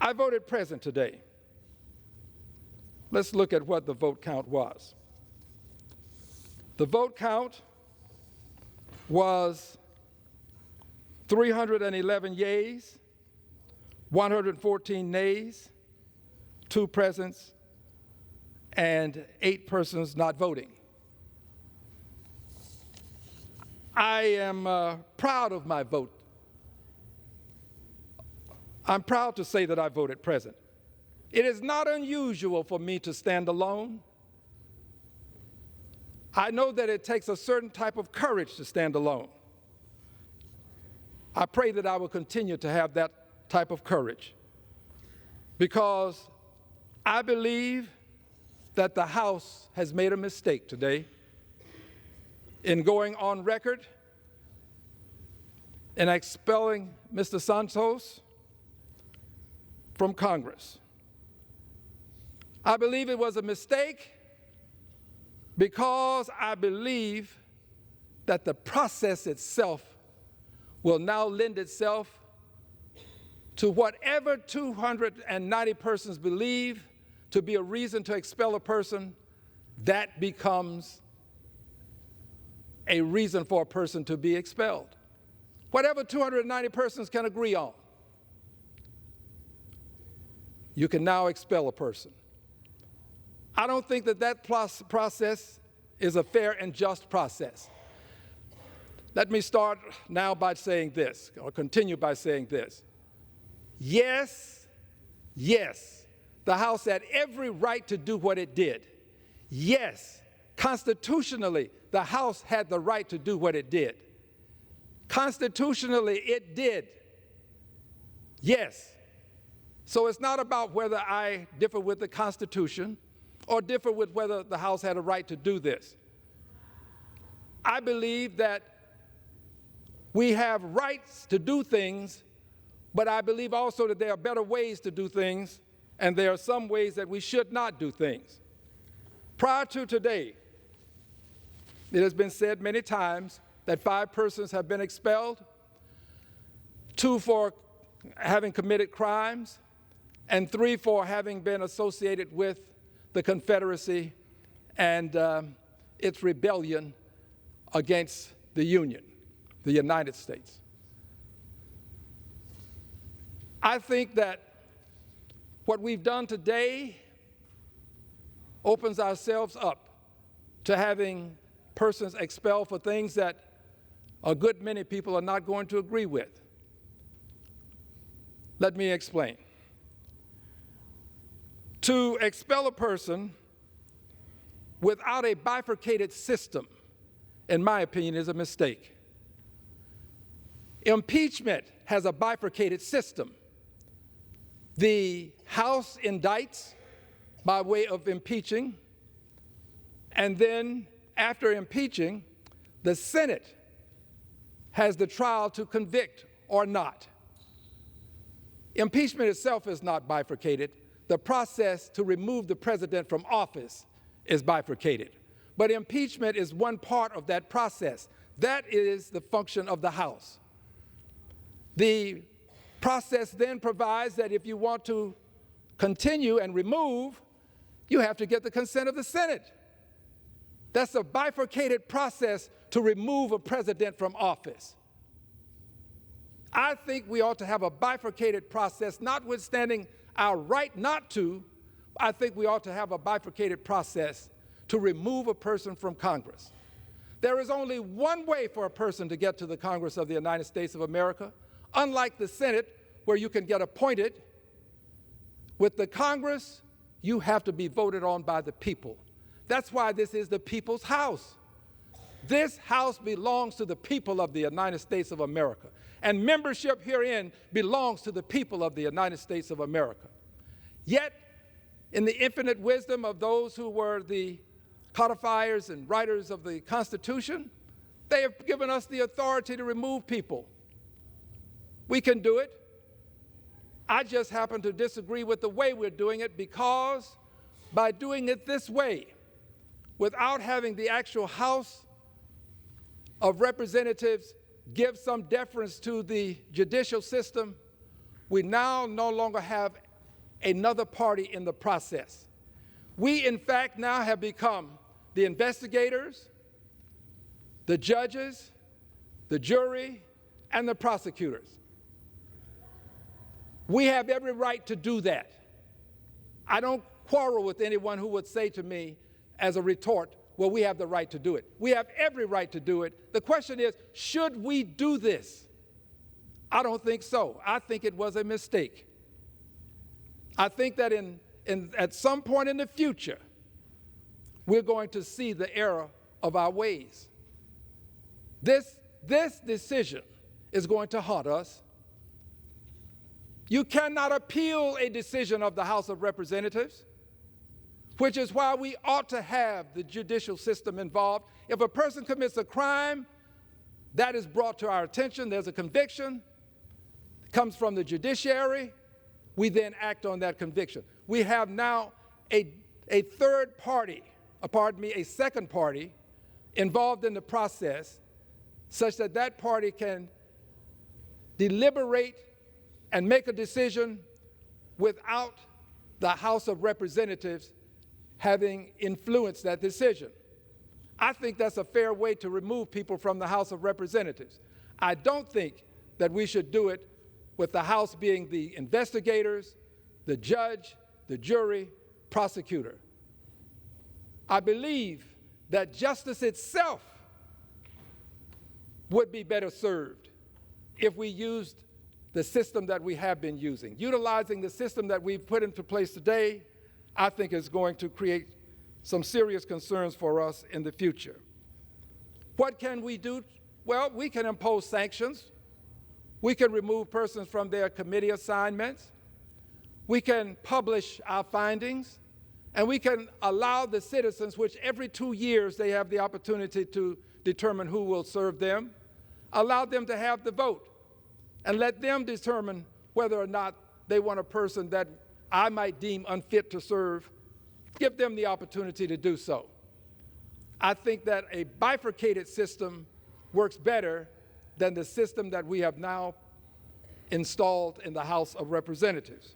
I voted present today. Let's look at what the vote count was. The vote count was 311 yeas, 114 nays, 2 presents, and 8 persons not voting. I am proud of my vote. I'm proud to say that I voted present. It is not unusual for me to stand alone. I know that it takes a certain type of courage to stand alone. I pray that I will continue to have that type of courage because I believe that the House has made a mistake today in going on record and expelling Mr. Santos from Congress. I believe it was a mistake because I believe that the process itself will now lend itself to whatever 290 persons believe to be a reason to expel a person. That becomes a reason for a person to be expelled. Whatever 290 persons can agree on, you can now expel a person. I don't think that that process is a fair and just process. Let me start now by saying this, or continue by saying this. Yes, the House had every right to do what it did. Yes, constitutionally, the House had the right to do what it did. Constitutionally, it did. Yes. So it's not about whether I differ with the Constitution or differ with whether the House had a right to do this. I believe that we have rights to do things, but I believe also that there are better ways to do things, and there are some ways that we should not do things. Prior to today, it has been said many times that 5 persons have been expelled, 2 for having committed crimes, and 3 for having been associated with the Confederacy and its rebellion against the Union, the United States. I think that what we've done today opens ourselves up to having persons expelled for things that a good many people are not going to agree with. Let me explain. To expel a person without a bifurcated system, in my opinion, is a mistake. Impeachment has a bifurcated system. The House indicts by way of impeaching, and then after impeaching, the Senate has the trial to convict or not. Impeachment itself is not bifurcated. The process to remove the president from office is bifurcated. But impeachment is one part of that process. That is the function of the House. The process then provides that if you want to continue and remove, you have to get the consent of the Senate. That's a bifurcated process to remove a president from office. I think we ought to have a bifurcated process, notwithstanding our right not to. I think we ought to have a bifurcated process to remove a person from Congress. There is only one way for a person to get to the Congress of the United States of America, unlike the Senate, where you can get appointed. With the Congress, you have to be voted on by the people. That's why this is the people's house. This house belongs to the people of the United States of America, and membership herein belongs to the people of the United States of America. Yet, in the infinite wisdom of those who were the codifiers and writers of the Constitution, they have given us the authority to remove people. We can do it. I just happen to disagree with the way we're doing it, because by doing it this way, without having the actual House of Representatives give some deference to the judicial system, we now no longer have another party in the process. We, in fact, now have become the investigators, the judges, the jury, and the prosecutors. We have every right to do that. I don't quarrel with anyone who would say to me as a retort, well, we have the right to do it. We have every right to do it. The question is, should we do this? I don't think so. I think it was a mistake. I think that at some point in the future, we're going to see the error of our ways. This decision is going to haunt us. You cannot appeal a decision of the House of Representatives, which is why we ought to have the judicial system involved. If a person commits a crime, that is brought to our attention. There's a conviction, comes from the judiciary. We then act on that conviction. We have now a second party involved in the process, such that that party can deliberate and make a decision without the House of Representatives having influenced that decision. I think that's a fair way to remove people from the House of Representatives. I don't think that we should do it with the House being the investigators, the judge, the jury, prosecutor. I believe that justice itself would be better served if we used the system that we have been using. Utilizing the system that we've put into place today, I think is going to create some serious concerns for us in the future. What can we do? Well, we can impose sanctions. We can remove persons from their committee assignments. We can publish our findings. And we can allow the citizens, which every 2 years they have the opportunity to determine who will serve them, allow them to have the vote and let them determine whether or not they want a person that I might deem unfit to serve. Give them the opportunity to do so. I think that a bifurcated system works better than the system that we have now installed in the House of Representatives.